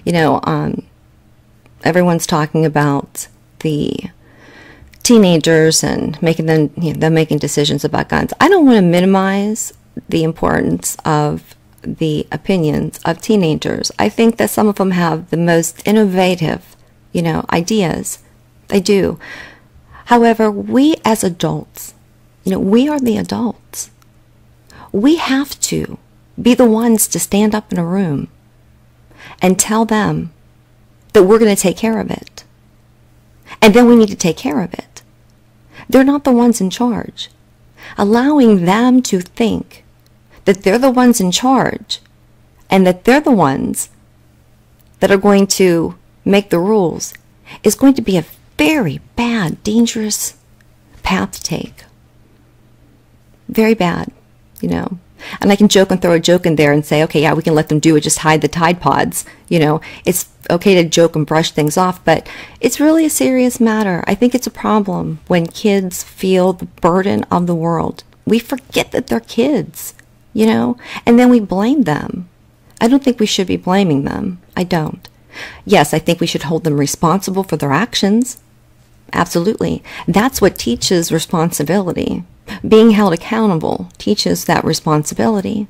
You know, everyone's talking about the teenagers and making them, them making decisions about guns. I don't want to minimize the importance of the opinions of teenagers. I think that some of them have the most innovative, ideas. They do. However, we as adults, we are the adults. We have to be the ones to stand up in a room and tell them that we're going to take care of it. And then we need to take care of it. They're not the ones in charge. Allowing them to think that they're the ones in charge and that they're the ones that are going to make the rules is going to be a very bad, dangerous path to take. Very bad, And I can joke and throw a joke in there and say, okay, yeah, we can let them do it, just hide the Tide Pods. It's okay to joke and brush things off, but it's really a serious matter. I think it's a problem when kids feel the burden of the world. We forget that they're kids, and then we blame them. I don't think we should be blaming them. I don't. Yes, I think we should hold them responsible for their actions. Absolutely. That's what teaches responsibility. Being held accountable teaches that responsibility.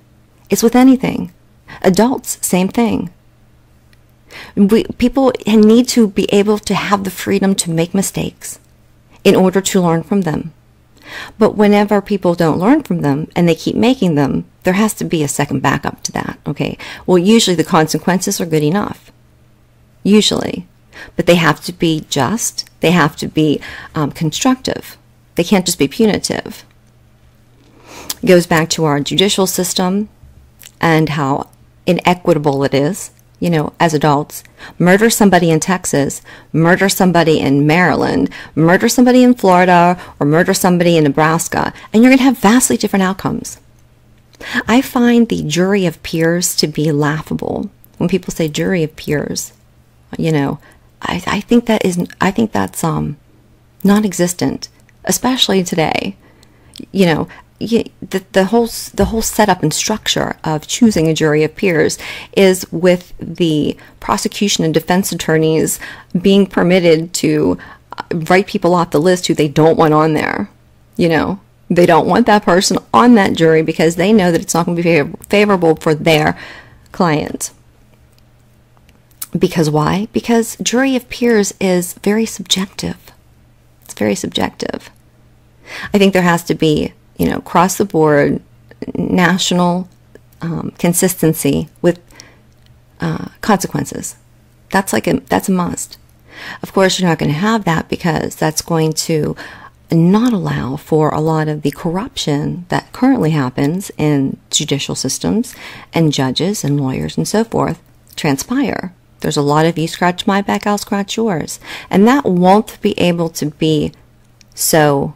It's with anything. Adults, same thing. People need to be able to have the freedom to make mistakes in order to learn from them. But whenever people don't learn from them and they keep making them, there has to be a second backup to that, okay? Well, usually the consequences are good enough. Usually. But they have to be just. They have to be constructive. They can't just be punitive. It goes back to our judicial system and how inequitable it is, as adults. Murder somebody in Texas, murder somebody in Maryland, murder somebody in Florida, or murder somebody in Nebraska, and you're going to have vastly different outcomes. I find the jury of peers to be laughable. When people say jury of peers, I think that's non-existent, especially today. The whole setup and structure of choosing a jury of peers is with the prosecution and defense attorneys being permitted to write people off the list who they don't want on there. They don't want that person on that jury because they know that it's not going to be favorable for their client. Because why? Because jury of peers is very subjective. It's very subjective. I think there has to be, across the board, national consistency with consequences. That's a must. Of course, you're not going to have that because that's going to not allow for a lot of the corruption that currently happens in judicial systems and judges and lawyers and so forth transpire. There's a lot of you scratch my back, I'll scratch yours. And that won't be able to be so,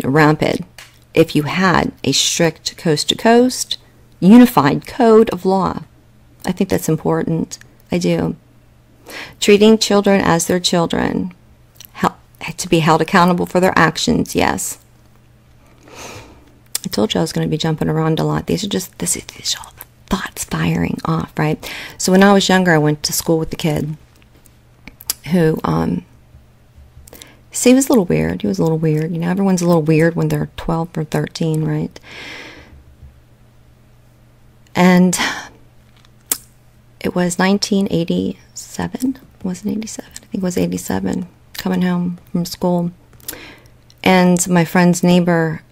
rampant if you had a strict coast-to-coast, unified code of law. I think that's important. I do. Treating children as their children, to be held accountable for their actions, yes. I told you I was going to be jumping around a lot. These are all the thoughts firing off, right? So when I was younger, I went to school with a kid who, he was a little weird. He was a little weird. Everyone's a little weird when they're 12 or 13, right? And it was 1987. Was it 87? I think it was 87. Coming home from school. And my friend's neighbor,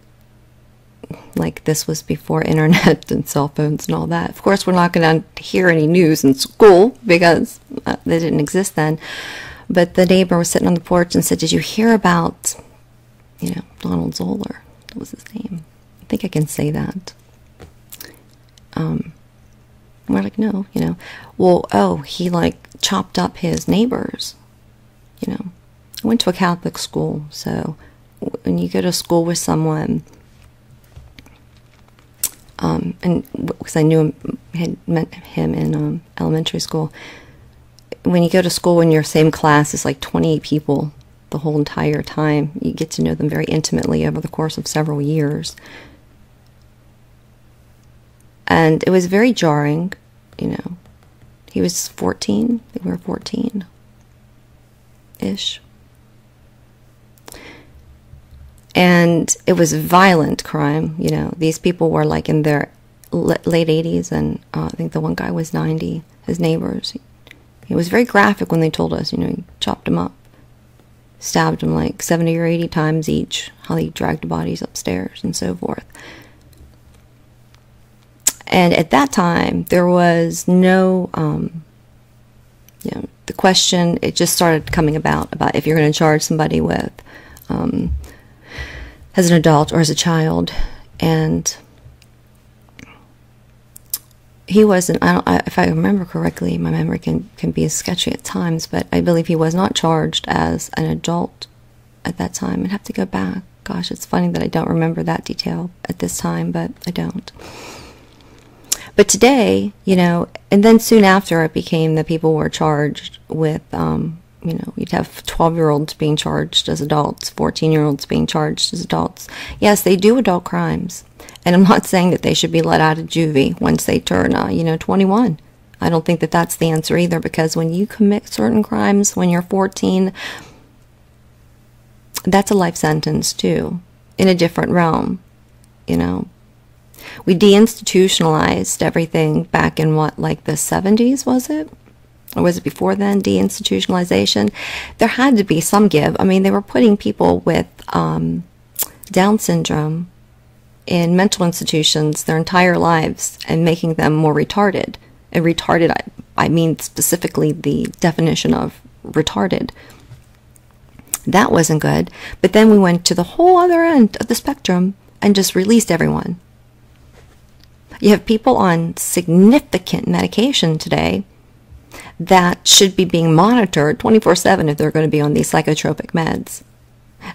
this was before internet and cell phones and all that. Of course, we're not going to hear any news in school because they didn't exist then. But the neighbor was sitting on the porch and said, did you hear about, Donald Zoller? That was his name. I think I can say that. We're like, no, Well, he, chopped up his neighbors, I went to a Catholic school, so when you go to school with someone, and because I knew him, had met him in elementary school, when you go to school in your same class, it's 28 people the whole entire time. You get to know them very intimately over the course of several years. And it was very jarring, He was 14. I think we were 14-ish. And it was violent crime. You know, these people were like in their late 80s, and I think the one guy was 90. His neighbors. It was very graphic when they told us, you know, he chopped him up, stabbed him like 70 or 80 times each, how he dragged the bodies upstairs and so forth. And at that time, there was no, you know, the question, it just started coming about if you're going to charge somebody with, as an adult or as a child. And he wasn't, if I remember correctly, my memory can be sketchy at times, but I believe he was not charged as an adult at that time. I'd have to go back. Gosh, it's funny that I don't remember that detail at this time, but I don't. But today, you know, and then soon after it became that people were charged with, you know, you'd have 12-year-olds being charged as adults, 14-year-olds being charged as adults. Yes, they do adult crimes. And I'm not saying that they should be let out of juvie once they turn, you know, 21. I don't think that that's the answer either, because when you commit certain crimes when you're 14, that's a life sentence too, in a different realm, you know. We deinstitutionalized everything back in what, like the 70s, was it? Or was it before then, deinstitutionalization? There had to be some give. I mean, they were putting people with Down syndrome in mental institutions their entire lives and making them more retarded. And retarded, I mean specifically the definition of retarded. That wasn't good. But then we went to the whole other end of the spectrum and just released everyone. You have people on significant medication today that should be being monitored 24/7 if they're going to be on these psychotropic meds.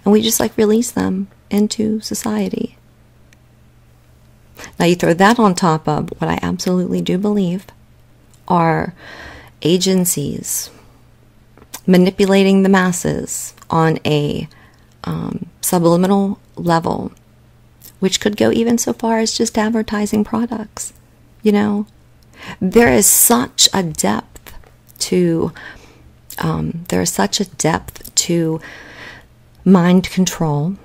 And we just like release them into society. Now you throw that on top of what I absolutely do believe are agencies manipulating the masses on a subliminal level, which could go even so far as just advertising products. You know, there is such a depth to mind control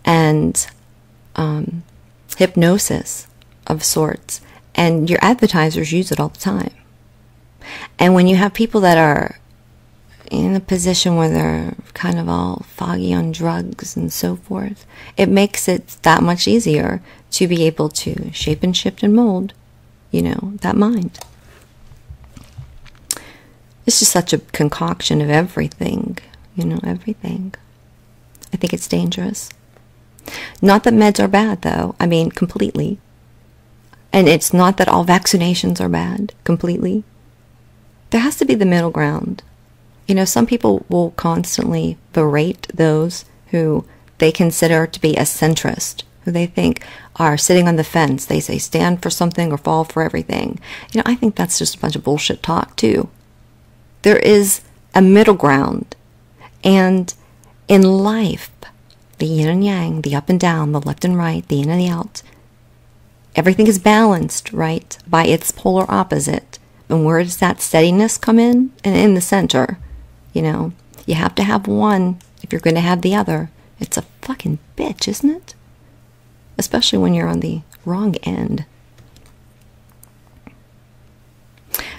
and hypnosis of sorts, and your advertisers use it all the time. And when you have people that are in a position where they're kind of all foggy on drugs and so forth, it makes it that much easier to be able to shape and shift and mold, you know, that mind. It's just such a concoction of everything, you know, everything. I think it's dangerous. Not that meds are bad, though. I mean, completely. And it's not that all vaccinations are bad, completely. There has to be the middle ground. You know, some people will constantly berate those who they consider to be a centrist, who they think are sitting on the fence. They say stand for something or fall for everything. You know, I think that's just a bunch of bullshit talk, too. There is a middle ground. And in life, the yin and yang, the up and down, the left and right, the in and the out, everything is balanced, right, by its polar opposite. And where does that steadiness come in? And in the center. You know, you have to have one if you're going to have the other. It's a fucking bitch, isn't it? Especially when you're on the wrong end.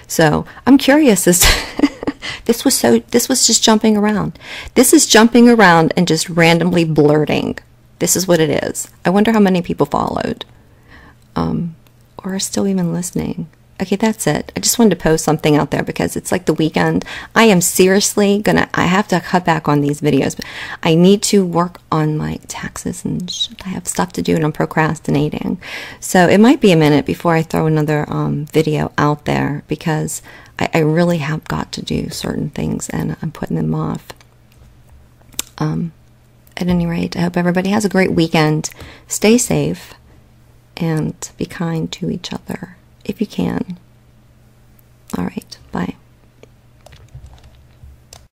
So, I'm curious as to this was just jumping around. This is jumping around and just randomly blurting. This is what it is. I wonder how many people followed. Or are still even listening. Okay, that's it. I just wanted to post something out there because it's like the weekend. I am seriously I have to cut back on these videos. But I need to work on my taxes and shit. I have stuff to do and I'm procrastinating. So it might be a minute before I throw another video out there because I really have got to do certain things and I'm putting them off. At any rate, I hope everybody has a great weekend. Stay safe and be kind to each other if you can. All right, bye.